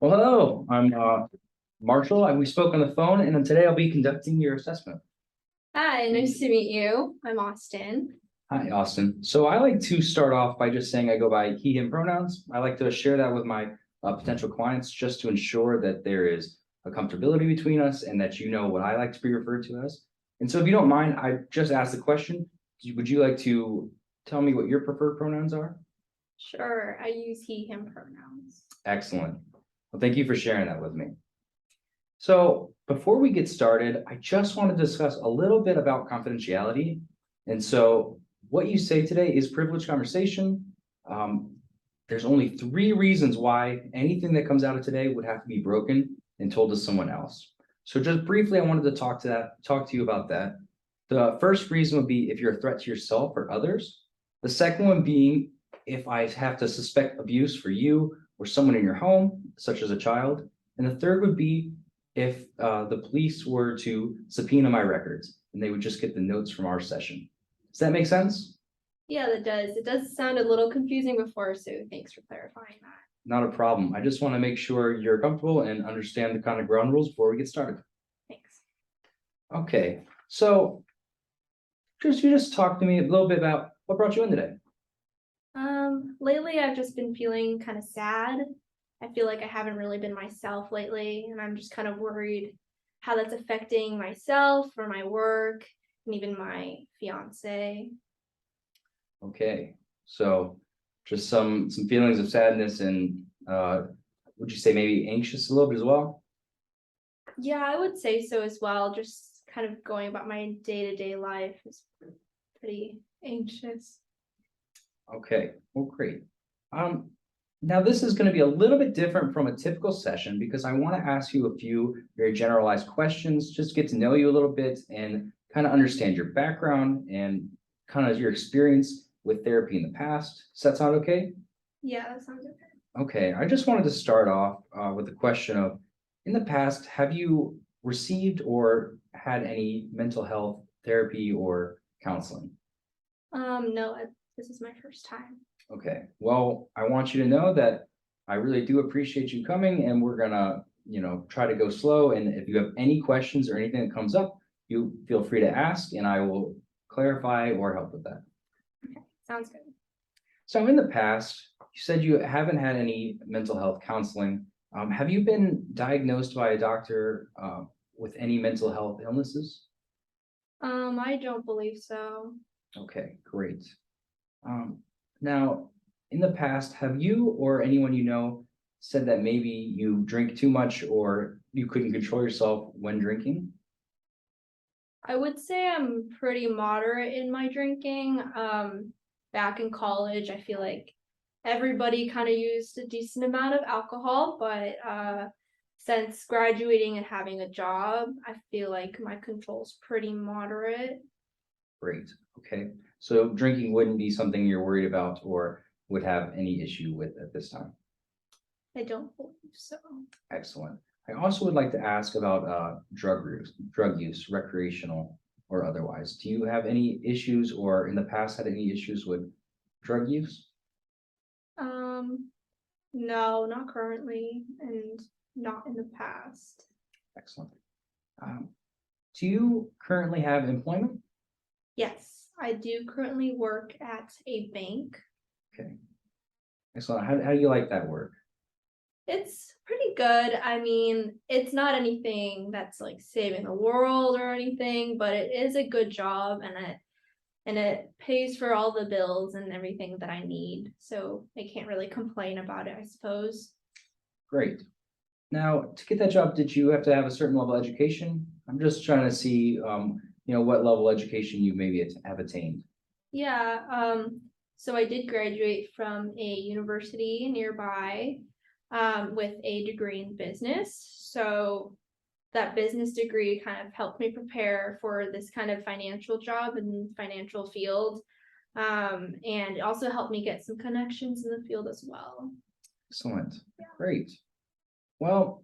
Well, hello, I'm Marshall, and we spoke on the phone, and then today I'll be conducting your assessment. Hi, nice to meet you. I'm Austin. Hi, Austin. So I like to start off by just saying I go by he, him pronouns. I like to share that with my potential clients just to ensure that there is a comfortability between us and that you know what I like to be referred to as. And so if you don't mind, I just asked the question, would you like to tell me what your preferred pronouns are? Sure, I use he, him pronouns. Excellent. Well, thank you for sharing that with me. So before we get started, I just want to discuss a little bit about confidentiality. And so what you say today is privileged conversation. There's only 3 reasons why anything that comes out of today would have to be broken and told to someone else. So just briefly, I wanted to talk to you about that. The first reason would be if you're a threat to yourself or others. The second one being if I have to suspect abuse for you or someone in your home, such as a child. And the third would be if the police were to subpoena my records and they would just get the notes from our session. Does that make sense? Yeah, that does. It does sound a little confusing before, so thanks for clarifying that. Not a problem. I just want to make sure you're comfortable and understand the kind of ground rules before we get started. Thanks. Okay, so you just talk to me a little bit about what brought you in today. Lately I've just been feeling kind of sad. I feel like I haven't really been myself lately, and I'm just kind of worried how that's affecting myself or my work and even my fiance. Okay, so just some feelings of sadness and would you say maybe anxious a little bit as well? Yeah, I would say so as well. Just kind of going about my day-to-day life is pretty anxious. Okay, well, great. Um, Now this is going to be a little bit different from a typical session because I want to ask you a few very generalized questions, just get to know you a little bit and kind of understand your background and kind of your experience with therapy in the past. Does that sound okay? Yeah, that sounds okay. Okay, I just wanted to start off with the question of, in the past, have you received or had any mental health therapy or counseling? No, this is my first time. Okay, well, I want you to know that I really do appreciate you coming and we're gonna, try to go slow. And if you have any questions or anything that comes up, you feel free to ask and I will clarify or help with that. Sounds good. So in the past, you said you haven't had any mental health counseling. Have you been diagnosed by a doctor with any mental health illnesses? I don't believe so. Okay, great. Um, Now, in the past, have you or anyone you know said that maybe you drink too much or you couldn't control yourself when drinking? I would say I'm pretty moderate in my drinking. Back in college, I feel like everybody kind of used a decent amount of alcohol, but since graduating and having a job, I feel like my control's pretty moderate. Great. Okay. So drinking wouldn't be something you're worried about or would have any issue with at this time. I don't believe so. Excellent. I also would like to ask about drug use, recreational or otherwise. Do you have any issues or in the past had any issues with drug use? Um, no, not currently, and not in the past. Excellent. Um, do you currently have employment? Yes, I do currently work at a bank. Okay. Excellent. How do you like that work? It's pretty good. I mean, it's not anything that's like saving the world or anything, but it is a good job and it pays for all the bills and everything that I need. So I can't really complain about it, I suppose. Great. Now, to get that job, did you have to have a certain level of education? I'm just trying to see, what level of education you maybe have attained. Yeah, so I did graduate from a university nearby with a degree in business. So that business degree kind of helped me prepare for this kind of financial job and financial field. And it also helped me get some connections in the field as well. Excellent. Great. Well,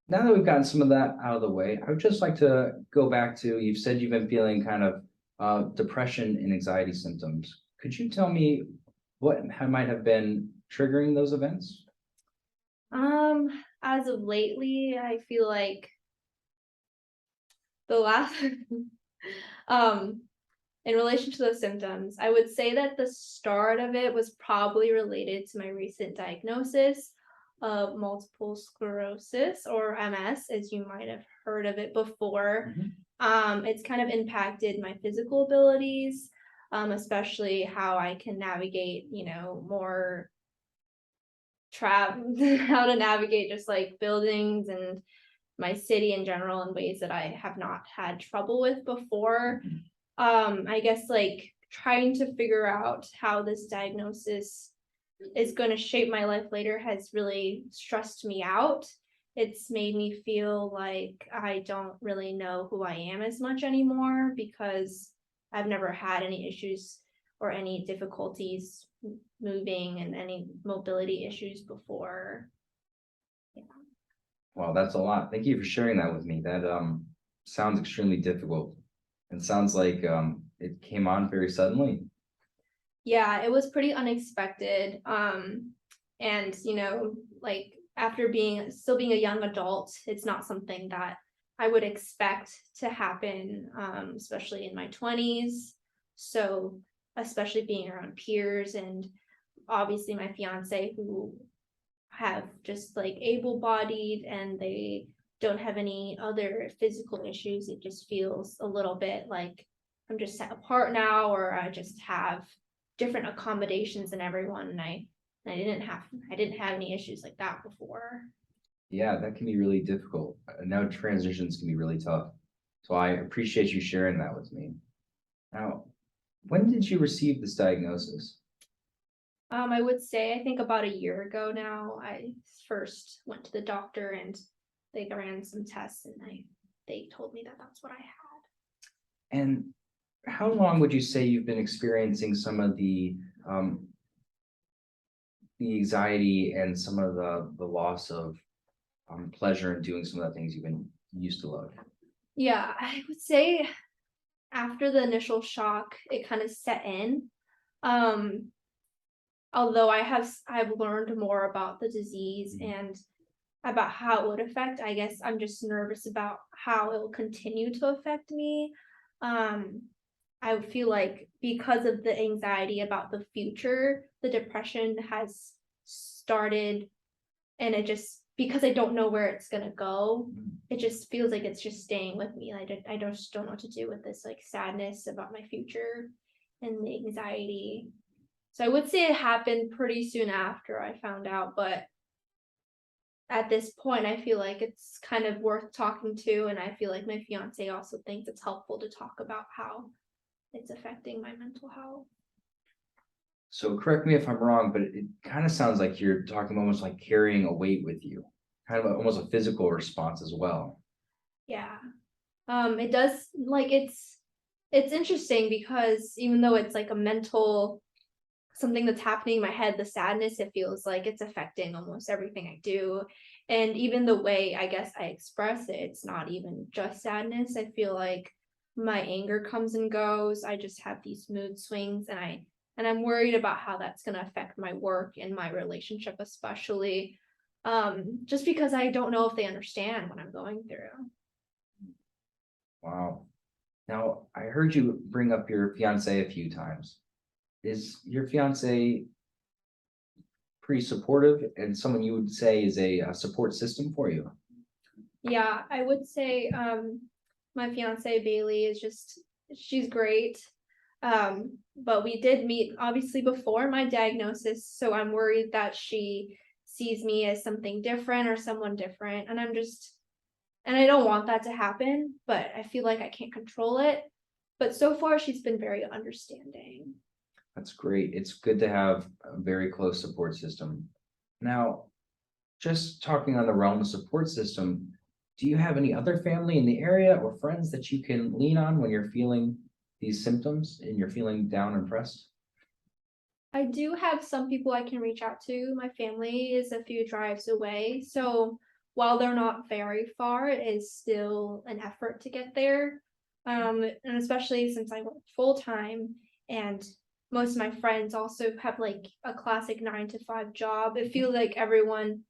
now that we've gotten some of that out of the way, I would just like to go back to, you've said you've been feeling kind of depression and anxiety symptoms. Could you tell me what might have been triggering those events? As of lately, I feel like the last um in relation to those symptoms, I would say that the start of it was probably related to my recent diagnosis of multiple sclerosis or MS, as you might have heard of it before. Mhm. It's kind of impacted my physical abilities, especially how I can navigate, more trap how to navigate just like buildings and my city in general in ways that I have not had trouble with before. Mhm. I guess like trying to figure out how this diagnosis is going to shape my life later has really stressed me out. It's made me feel like I don't really know who I am as much anymore because I've never had any issues or any difficulties moving and any mobility issues before. Yeah. Wow, that's a lot. Thank you for sharing that with me. That sounds extremely difficult and sounds like it came on very suddenly. Yeah, it was pretty unexpected. And like after being a young adult, it's not something that I would expect to happen, especially in my 20s. So, especially being around peers and obviously my fiance who have just like able-bodied and they don't have any other physical issues, it just feels a little bit like I'm just set apart now, or I just have different accommodations than everyone, and I didn't have any issues like that before. Yeah, that can be really difficult. Now transitions can be really tough. So I appreciate you sharing that with me. Now, when did you receive this diagnosis? I would say I think about a year ago now, I first went to the doctor and they ran some tests and they told me that that's what I had. And how long would you say you've been experiencing some of the anxiety and some of the loss of pleasure in doing some of the things you've been used to love? Yeah, I would say after the initial shock, it kind of set in. Um, Although I've learned more about the disease Mhm. and about how it would affect, I guess I'm just nervous about how it will continue to affect me. Um, I feel like because of the anxiety about the future, the depression has started, and it just because I don't know where it's gonna go, it just feels like it's just staying with me. I just don't know what to do with this like sadness about my future and the anxiety. So I would say it happened pretty soon after I found out, but at this point, I feel like it's kind of worth talking to, and I feel like my fiance also thinks it's helpful to talk about how it's affecting my mental health. So correct me if I'm wrong, but it kind of sounds like you're talking almost like carrying a weight with you, kind of almost a physical response as well. Yeah. It does like it's interesting because even though it's like a mental something that's happening in my head, the sadness, it feels like it's affecting almost everything I do. And even the way I guess I express it, it's not even just sadness. I feel like my anger comes and goes. I just have these mood swings and I'm worried about how that's gonna affect my work and my relationship, especially. Just because I don't know if they understand what I'm going through. Wow. Now, I heard you bring up your fiance a few times. Is your fiance pretty supportive and someone you would say is a support system for you? Yeah, I would say my fiance Bailey is just she's great. But we did meet obviously before my diagnosis, so I'm worried that she sees me as something different or someone different, and I don't want that to happen, but I feel like I can't control it. But so far she's been very understanding. That's great. It's good to have a very close support system. Now, just talking on the realm of support system, do you have any other family in the area or friends that you can lean on when you're feeling these symptoms and you're feeling down and pressed? I do have some people I can reach out to. My family is a few drives away. So while they're not very far, it is still an effort to get there. And especially since I work full time and most of my friends also have like a classic 9 to 5 job, it feels like everyone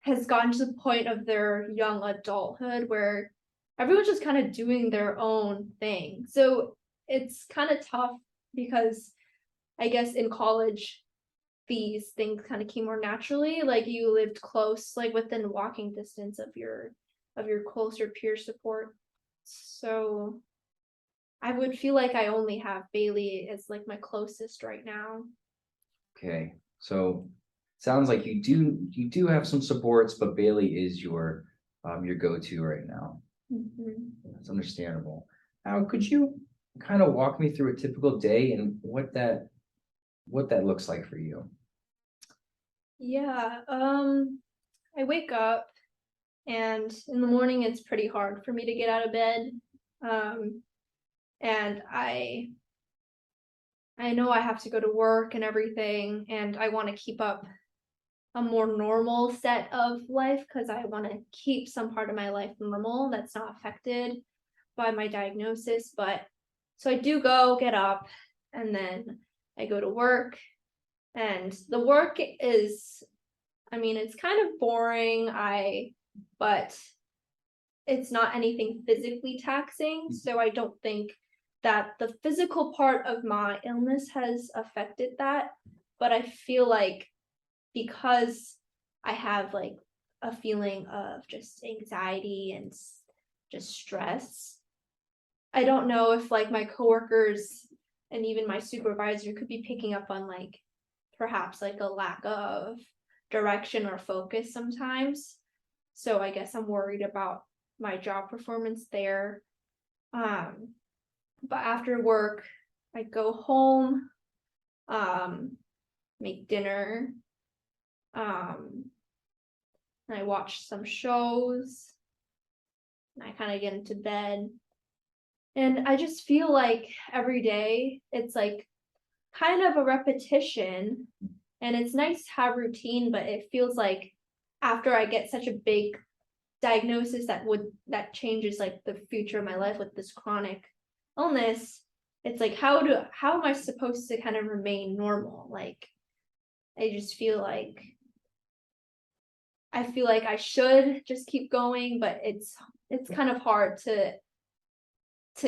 has gotten to the point of their young adulthood where everyone's just kind of doing their own thing. So it's kind of tough because I guess in college these things kind of came more naturally. Like you lived close, like within walking distance of your closer peer support. So I would feel like I only have Bailey as like my closest right now. Okay, so sounds like you do have some supports, but Bailey is your go-to right now. Mhm. That's understandable. Now, could you kind of walk me through a typical day and what that looks like for you? Yeah, I wake up and in the morning it's pretty hard for me to get out of bed. Um, and I know I have to go to work and everything, and I want to keep up a more normal set of life because I want to keep some part of my life normal that's not affected by my diagnosis. But so I do get up, and then I go to work, and the work is, I mean, it's kind of boring. But it's not anything physically taxing, so I don't think that the physical part of my illness has affected that. But I feel like because I have like a feeling of just anxiety and just stress, I don't know if like my coworkers and even my supervisor could be picking up on like perhaps like a lack of direction or focus sometimes. So I guess I'm worried about my job performance there. Um, but after work, I go home, um, make dinner, um, and I watch some shows, and I kind of get into bed. And I just feel like every day it's like kind of a repetition, and it's nice to have routine, but it feels like after I get such a big diagnosis that changes like the future of my life with this chronic illness, it's like how am I supposed to kind of remain normal? Like I just feel like I should just keep going, but it's kind of hard to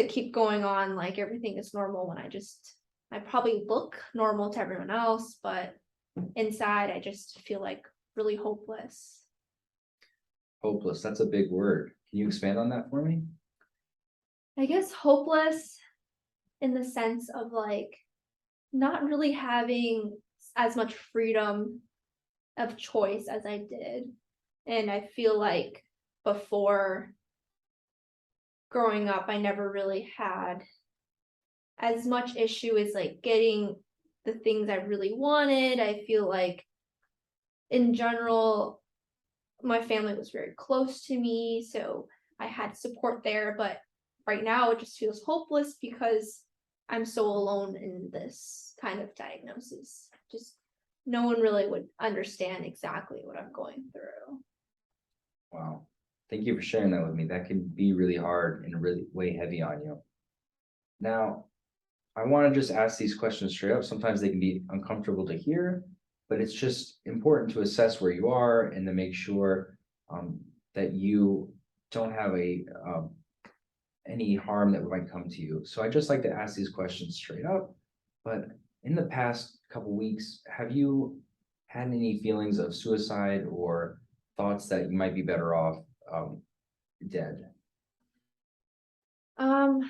keep going on like everything is normal when I probably look normal to everyone else, but inside I just feel like really hopeless. Hopeless, that's a big word. Can you expand on that for me? I guess hopeless in the sense of like not really having as much freedom of choice as I did. And I feel like before growing up, I never really had as much issue as like getting the things I really wanted. I feel like in general, my family was very close to me, so I had support there. But right now, it just feels hopeless because I'm so alone in this kind of diagnosis. Just no one really would understand exactly what I'm going through. Wow. Thank you for sharing that with me. That can be really hard and really weigh heavy on you. Now, I want to just ask these questions straight up. Sometimes they can be uncomfortable to hear, but it's just important to assess where you are and to make sure that you don't have any harm that might come to you. So I just like to ask these questions straight up. But in the past couple weeks, have you had any feelings of suicide or thoughts that you might be better off dead? Um,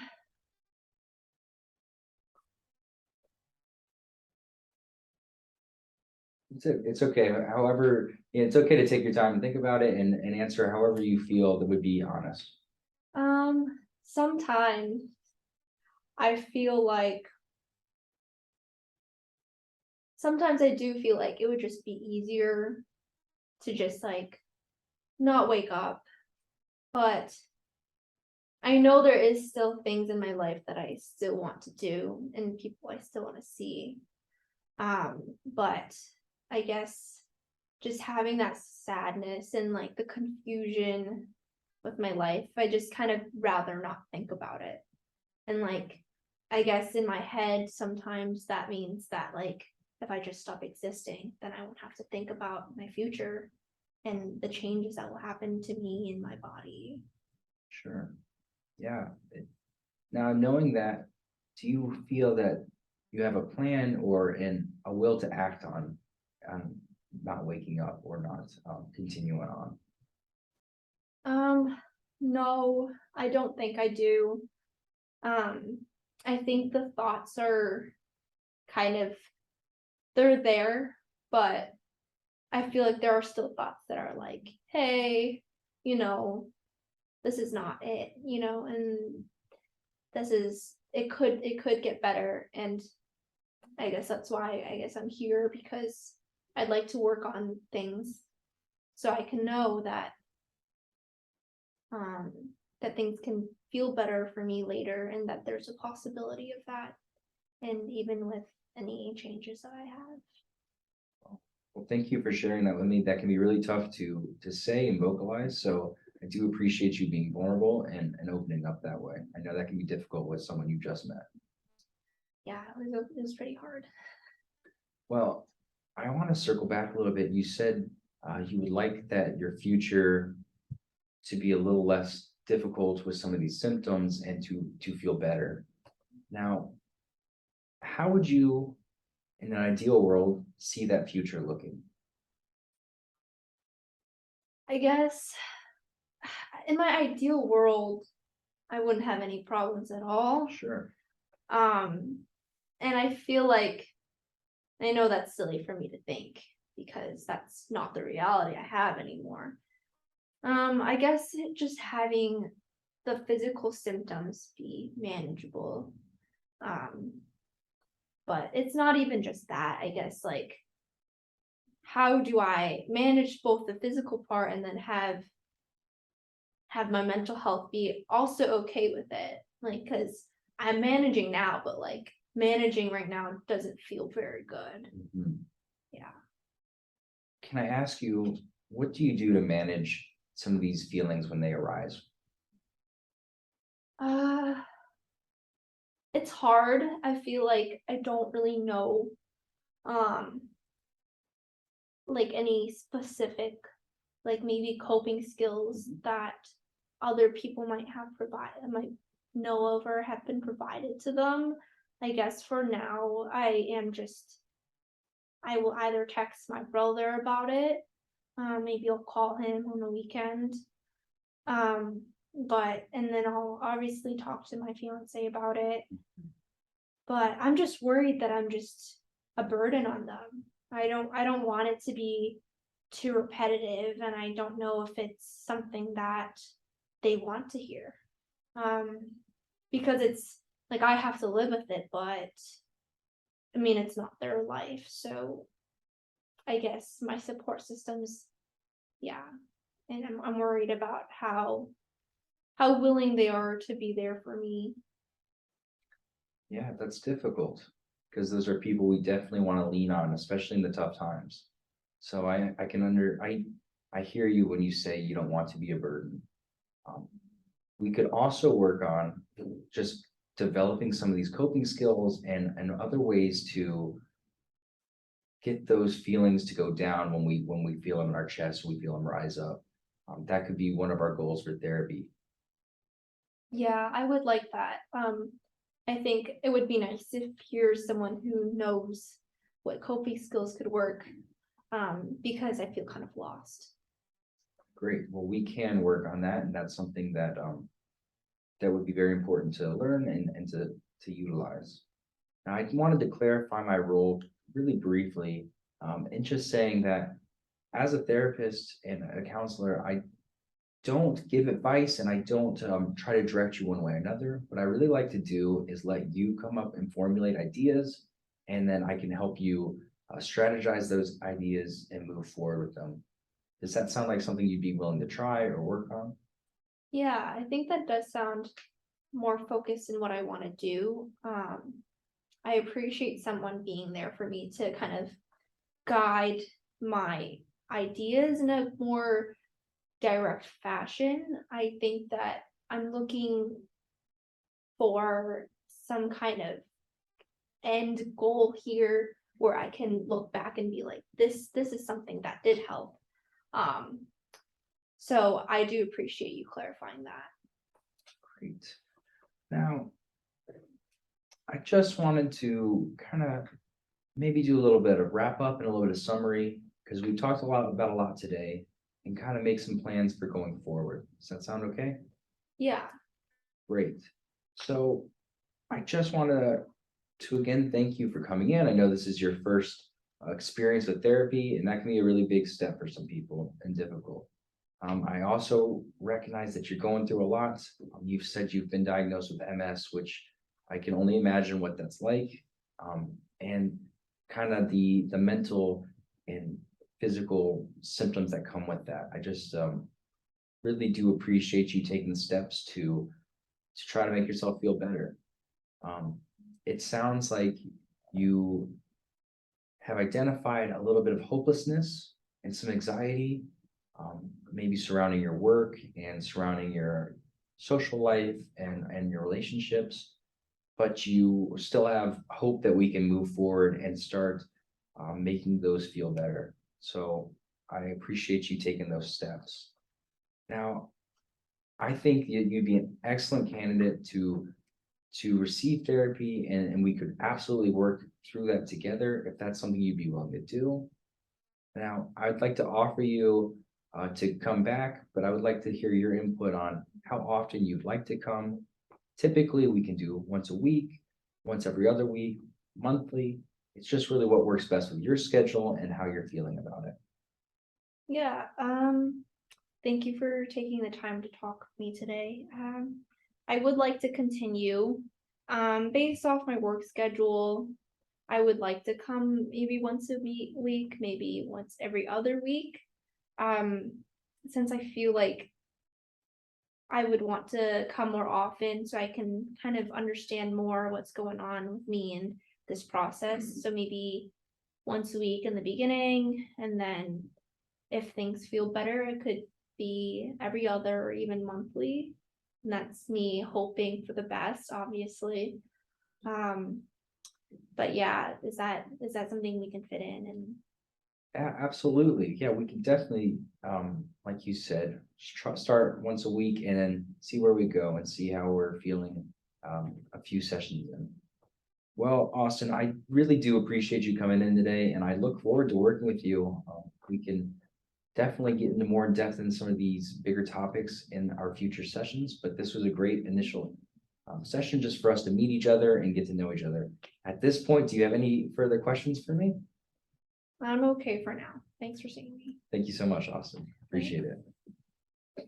It's okay. However, it's okay to take your time and think about it and answer however you feel that would be honest. Sometimes I feel like sometimes I do feel like it would just be easier to just like not wake up, but I know there is still things in my life that I still want to do and people I still want to see. But I guess just having that sadness and like the confusion with my life, I just kind of rather not think about it. And like, I guess in my head, sometimes that means that like if I just stop existing, then I won't have to think about my future. and the changes that will happen to me in my body. Sure. Yeah. Now, knowing that, do you feel that you have a plan or a will to act on not waking up or not continuing on? No, I don't think I do. I think the thoughts are kind of, they're there, but I feel like there are still thoughts that are like, hey, you know, this is not it, and it could get better. And I guess that's why I'm here, because I'd like to work on things so I can know um that things can feel better for me later, and that there's a possibility of that, and even with any changes that I have. Well, thank you for sharing that with me. That can be really tough to say and vocalize. So I do appreciate you being vulnerable and opening up that way. I know that can be difficult with someone you just met. Yeah, it was pretty hard. Well, I want to circle back a little bit. You said you would like that your future to be a little less difficult with some of these symptoms and to feel better. Now, how would you, in an ideal world, see that future looking? I guess in my ideal world, I wouldn't have any problems at all. Sure. And I feel like, I know that's silly for me to think, because that's not the reality I have anymore. I guess just having the physical symptoms be manageable. Um, but it's not even just that, I guess, like, how do I manage both the physical part and then have my mental health be also okay with it? Like, because I'm managing now, but like managing right now doesn't feel very good. Mhm. Yeah. Can I ask you, what do you do to manage some of these feelings when they arise? Uh, it's hard. I feel like I don't really know, um, like any specific, like maybe coping skills that other people might know of or have been provided to them. I guess for now, I will either text my brother about it. Maybe I'll call him on the weekend. Um, and then I'll obviously talk to my fiance about it. But I'm just worried that I'm just a burden on them. I don't want it to be too repetitive, and I don't know if it's something that they want to hear. Um, because it's like I have to live with it, but I mean it's not their life, so I guess my support systems, yeah. And I'm worried about how willing they are to be there for me. Yeah, that's difficult because those are people we definitely want to lean on, especially in the tough times. So I can I hear you when you say you don't want to be a burden. Um, we could also work on just developing some of these coping skills and other ways to get those feelings to go down when we feel them in our chest, we feel them rise up. That could be one of our goals for therapy. Yeah, I would like that. I think it would be nice if you're someone who knows what coping skills could work, because I feel kind of lost. Great. Well, we can work on that, and that's something that would be very important to learn and to utilize. Now, I wanted to clarify my role really briefly, in just saying that as a therapist and a counselor, I don't give advice and I don't try to direct you one way or another. What I really like to do is let you come up and formulate ideas, and then I can help you strategize those ideas and move forward with them. Does that sound like something you'd be willing to try or work on? Yeah, I think that does sound more focused in what I want to do. I appreciate someone being there for me to kind of guide my ideas in a more direct fashion. I think that I'm looking for some kind of end goal here where I can look back and be like, this is something that did help. So I do appreciate you clarifying that. Great. Now, I just wanted to kind of maybe do a little bit of wrap up and a little bit of summary, because we talked about a lot today, and kind of make some plans for going forward. Does that sound okay? Yeah, Great. So I just want to again thank you for coming in. I know this is your first experience with therapy, and that can be a really big step for some people and difficult. I also recognize that you're going through a lot. You've said you've been diagnosed with MS, which I can only imagine what that's like. And kind of the mental and physical symptoms that come with that. I just really do appreciate you taking the steps to try to make yourself feel better. It sounds like you have identified a little bit of hopelessness and some anxiety, maybe surrounding your work and surrounding your social life and your relationships, but you still have hope that we can move forward and start making those feel better. So I appreciate you taking those steps. Now, I think you'd be an excellent candidate to receive therapy, and we could absolutely work through that together if that's something you'd be willing to do. Now, I'd like to offer you to come back, but I would like to hear your input on how often you'd like to come. Typically, we can do once a week, once every other week, monthly. It's just really what works best with your schedule and how you're feeling about it. yeah. Thank you for taking the time to talk with me today. I would like to continue. Based off my work schedule, I would like to come maybe once a week, maybe once every other week. Since I feel like I would want to come more often so I can kind of understand more what's going on with me in this process. So maybe once a week in the beginning, and then if things feel better, it could be every other or even monthly. And that's me hoping for the best, obviously. But yeah, is that something we can fit in? And Absolutely. Yeah, we can definitely, like you said, start once a week and then see where we go and see how we're feeling a few sessions in. Well, Austin, I really do appreciate you coming in today, and I look forward to working with you. We can definitely get into more in depth in some of these bigger topics in our future sessions, but this was a great initial session just for us to meet each other and get to know each other. At this point, do you have any further questions for me? I'm okay for now. Thanks for seeing me. Thank you so much, Austin. Appreciate it.